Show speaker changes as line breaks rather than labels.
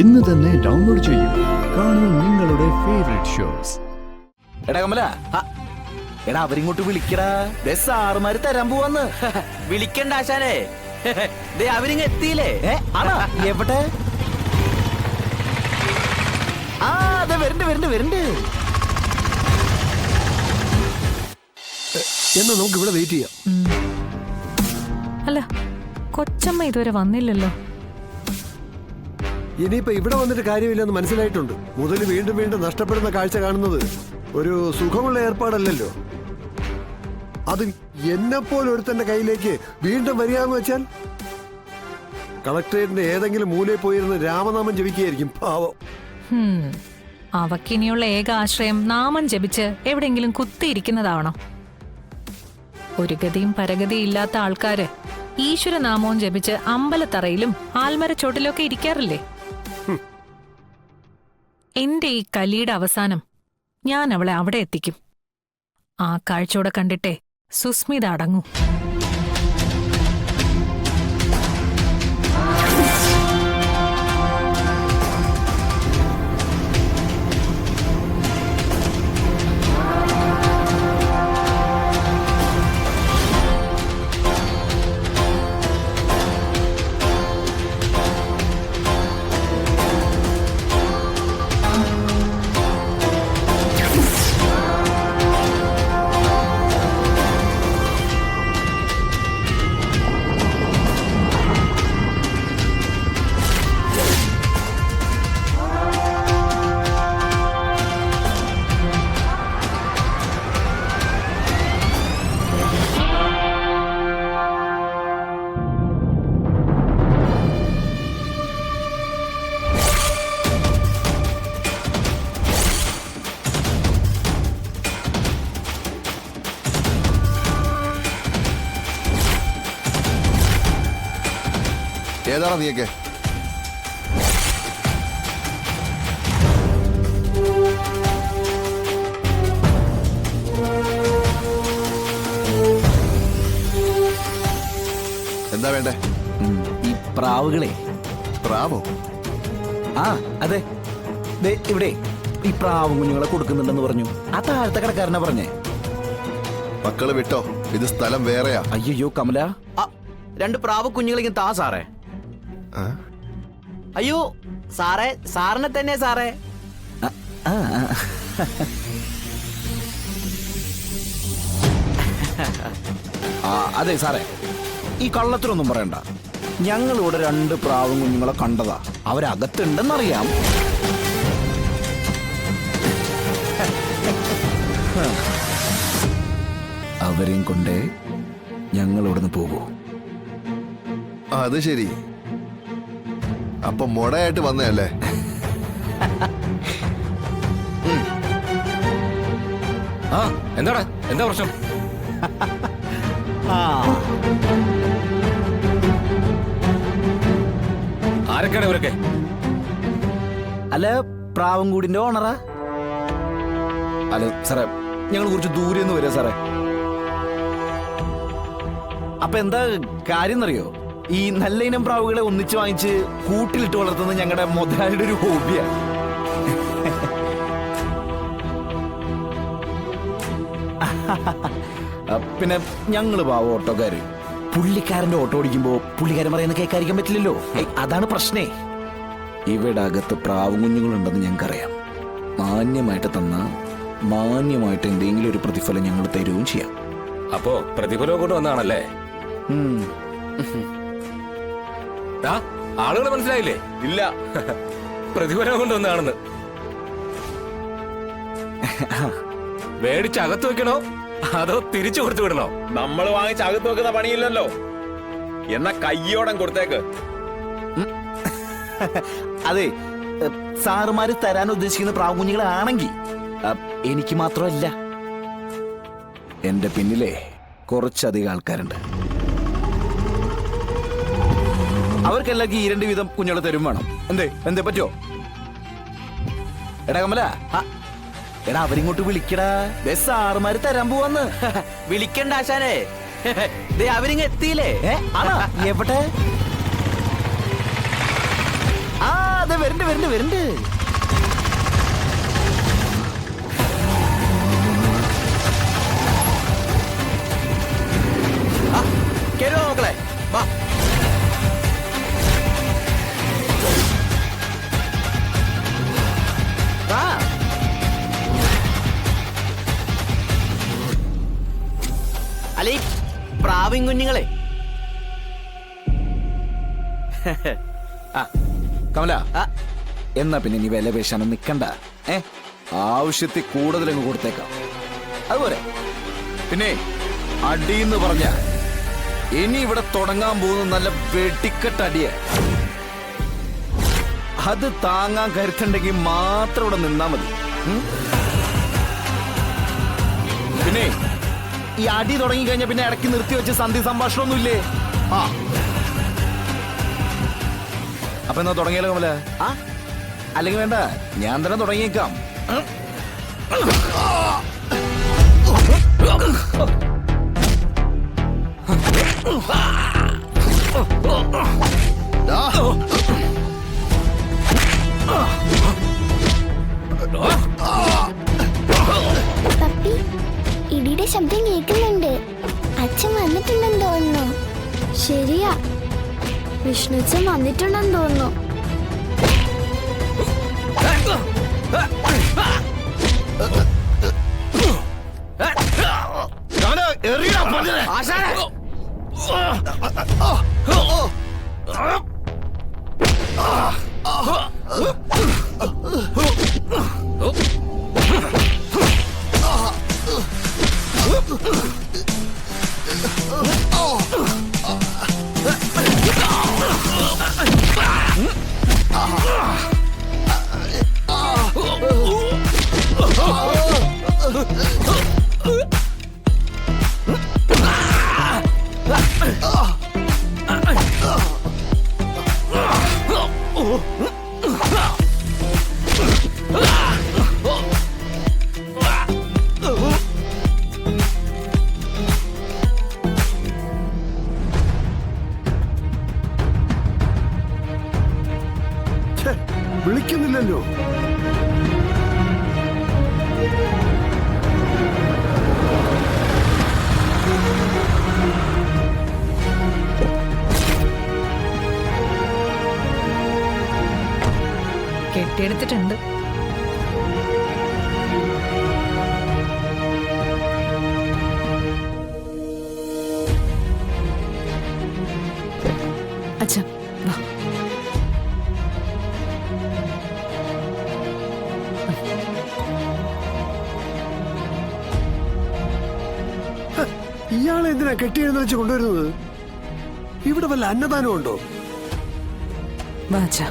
ഇന്ന് തന്നെ ഡൗൺലോഡ് ചെയ്യൂ. കാണൂ നിങ്ങളുടെ ഫേവറേറ്റ് ഷോസ്.
എടാ കമല, എടാ അവരിങ്ങോട്ട് വിളിക്കടാ. സാറുമാര് തരാൻ പോവാന്ന്.
വിളിക്കണ്ട ആശാനെ, അവരിങ്ങ എത്തിയില്ലേ?
ആണോ? എവിടെ? ആ അതെ, വരുന്നുണ്ട്.
എന്നാ നമുക്ക് ഇവിടെ വെയിറ്റ് ചെയ്യാം.
അല്ല, കൊച്ചമ്മ ഇതുവരെ വന്നില്ലല്ലോ.
ഇനിയിപ്പോ ഇവിടെ വന്നിട്ട് കാര്യമില്ലെന്ന് മനസ്സിലായിട്ടുണ്ട്. മുതൽ വീണ്ടും വീണ്ടും നഷ്ടപ്പെടുന്ന കാഴ്ച കാണുന്നത് ഒരു സുഖമുള്ള ഏർപ്പാടല്ലല്ലോ. അത് എന്നെപ്പോലെ ഒരുത്തന്റെ കയ്യിലേക്ക് വീണ്ടും വരികയെന്ന് വെച്ചാൽ കളക്ടറേറ്റിന്റെ ഏതെങ്കിലും മൂലയിൽ പോയിരുന്ന് രാമനാമം ജപിക്കുകയായിരിക്കും പാവം.
അവക്കിനിയുള്ള ഏക ആശ്രയം നാമം ജപിച്ച് എവിടെയെങ്കിലും കുത്തിയിരിക്കുന്നതാവണം. ഒരു ഗതിയും പരഗതിയും ഇല്ലാത്ത ആൾക്കാര് ഈശ്വരനാമവും ജപിച്ച് അമ്പലത്തറയിലും ആൽമരച്ചോട്ടിലൊക്കെ ഇരിക്കാറില്ലേ? എന്റെ ഈ കലിയുടെ അവസാനം ഞാൻ അവളെ അവിടെ എത്തിക്കും. ആ കാഴ്ചയോടെ കണ്ടിട്ടേ സുസ്മിത അടങ്ങൂ.
ഏതാണ് നീയൊക്കെ? എന്താ വേണ്ടേ?
ഈ പ്രാവുകളെ.
പ്രാവോ?
ആ അതെ, ഇവിടെ ഈ പ്രാവും കുഞ്ഞുങ്ങളെ കൊടുക്കുന്നുണ്ടെന്ന് പറഞ്ഞു. ആ താഴത്തെ കടക്കാരനാ പറഞ്ഞേ.
മക്കള് വിട്ടോ, ഇത് സ്ഥലം വേറെയാ.
അയ്യോ കമല,
രണ്ട് പ്രാവ് കുഞ്ഞുങ്ങളിങ്ങനെ താ സാറേ. അയ്യോ സാറേ, സാറിനെ തന്നെ സാറേ.
അതെ സാറേ, ഈ കള്ളത്തിനൊന്നും പറയണ്ട. ഞങ്ങളിവിടെ രണ്ട് പ്രാവും കുഞ്ഞുങ്ങളെ കണ്ടതാ. അവരകത്തുണ്ടെന്നറിയാം. അവരെയും കൊണ്ടേ ഞങ്ങൾ ഇവിടുന്ന് പോകൂ.
അത് ശരി, അപ്പൊ മൊടയായിട്ട് വന്നതല്ലേ?
എന്താ പ്രശ്നം? ആരൊക്കെയാണ് ഇവരൊക്കെ?
അല്ല, പ്രാവൻകൂടിന്റെ ഓണറാ. അല്ല സാറേ, ഞങ്ങൾ കുറച്ച് ദൂരെ നിന്ന് വരിക സാറേ. അപ്പൊ എന്താ കാര്യം എന്നറിയോ? ഈ നല്ല ഇനം പ്രാവുകളെ ഒന്നിച്ച് വാങ്ങിച്ച് കൂട്ടിലിട്ട് വളർത്തുന്നത് ഞങ്ങളുടെ മുതലാളിയുടെ ഒരു ഹോബിയാ. പിന്നെ ഞങ്ങള് പാവ ഓട്ടോക്കാര്. പുള്ളിക്കാരന്റെ ഓട്ടോ ഓടിക്കുമ്പോ പുള്ളിക്കാരൻ പറയുന്ന കേൾക്കാതിരിക്കാൻ പറ്റില്ലല്ലോ. അതാണ് പ്രശ്നേ. ഇവിടെ അകത്ത് പ്രാവും കുഞ്ഞുങ്ങളുണ്ടെന്ന് ഞങ്ങൾക്കറിയാം. മാന്യമായിട്ട് തന്ന മാന്യമായിട്ട് എന്തെങ്കിലും ഒരു പ്രതിഫലം ഞങ്ങൾ തരുകയും ചെയ്യാം.
അപ്പോ പ്രതിഫലം കൊണ്ട് വന്നാണല്ലേ? ആളുകൾ മനസ്സിലായില്ലേ? ഇല്ല, പ്രതിഫലം കൊണ്ട് വന്നാണെന്ന്. മേടിച്ച് അകത്ത് വെക്കണോ അതോ തിരിച്ചു കൊടുത്തു വിടണോ?
നമ്മൾ വാങ്ങിച്ച് അകത്ത് വെക്കുന്ന പണിയില്ലല്ലോ. എന്നാ കയ്യോടം കൊടുത്തേക്ക്.
അതെ, സാറുമാര് തരാൻ ഉദ്ദേശിക്കുന്ന പ്രാവുകുഞ്ഞുങ്ങളാണെങ്കിൽ എനിക്ക് മാത്രമല്ല, എന്റെ പിന്നിലെ കുറച്ചധികം ആൾക്കാരുണ്ട്. അവർക്കെല്ലാം ഈ 2 വീതം കുഞ്ഞുങ്ങളെ തരും വേണം. എന്തേ പറ്റോ? എടാ കമല, എടാ അവരിങ്ങോട്ട് വിളിക്കടാ. സാറുമാര് തരാൻ പോവാന്ന്.
വിളിക്കണ്ട ആശാനെ, അവരിങ്ങ എത്തിയില്ലേ?
ആണോ? എവിടെ? ആ വരണ്ട് വരണ്ട് വരണ്ട്.
കേറുവാ മക്കളെ, വാ. വാ. അല്ലേ പ്രാവിൻ കുഞ്ഞുങ്ങളെ.
കമല,
ആ,
എന്നാ പിന്നെ നീ വില പേശാനും നിക്കണ്ട. ആവശ്യത്തിൽ കൂടുതലങ്ങ് കൊടുത്തേക്കാം. അതുപോലെ പിന്നെ അടിയെന്ന് പറഞ്ഞ ഇനി ഇവിടെ തുടങ്ങാൻ പോകുന്ന നല്ല വെടിക്കെട്ട് അടിയ. അത് താങ്ങാൻ കരുത്തുണ്ടെങ്കിൽ മാത്രം ഇവിടെ നിന്നാ മതി. പിന്നെ ഈ അടി തുടങ്ങി കഴിഞ്ഞാൽ പിന്നെ ഇടയ്ക്ക് നിർത്തി വെച്ച് സന്ധി സംഭാഷണമൊന്നുമില്ലേ? ആ, അപ്പൊ എന്നാ തുടങ്ങിയാലോ കമല?
ആ,
അല്ലെങ്കിൽ വേണ്ട, ഞാൻ തന്നെ തുടങ്ങിയേക്കാം.
പപ്പി, ഇടിയുടെ ശബ്ദം കേൾക്കുന്നുണ്ട്. അച്ഛൻ വന്നിട്ടുണ്ടെന്ന് തോന്നുന്നു. ശരിയാ, വിഷ്ണുച്ചൻ വന്നിട്ടുണ്ടെന്ന് തോന്നുന്നു.
ആശാനെ.
ഛെ, വിളിക്കുന്നില്ലല്ലോ.
കെട്ടിയെടുത്തിട്ടുണ്ട്. അച്ഛാ, വാ.
ഇയാളെ എന്തിനാ കെട്ടിയെഴുന്നള്ളിച്ച് കൊണ്ടുവരുന്നത്? ഇവിടെ വല്ല അന്നദാനം ഉണ്ടോ?
വാ അച്ഛാ.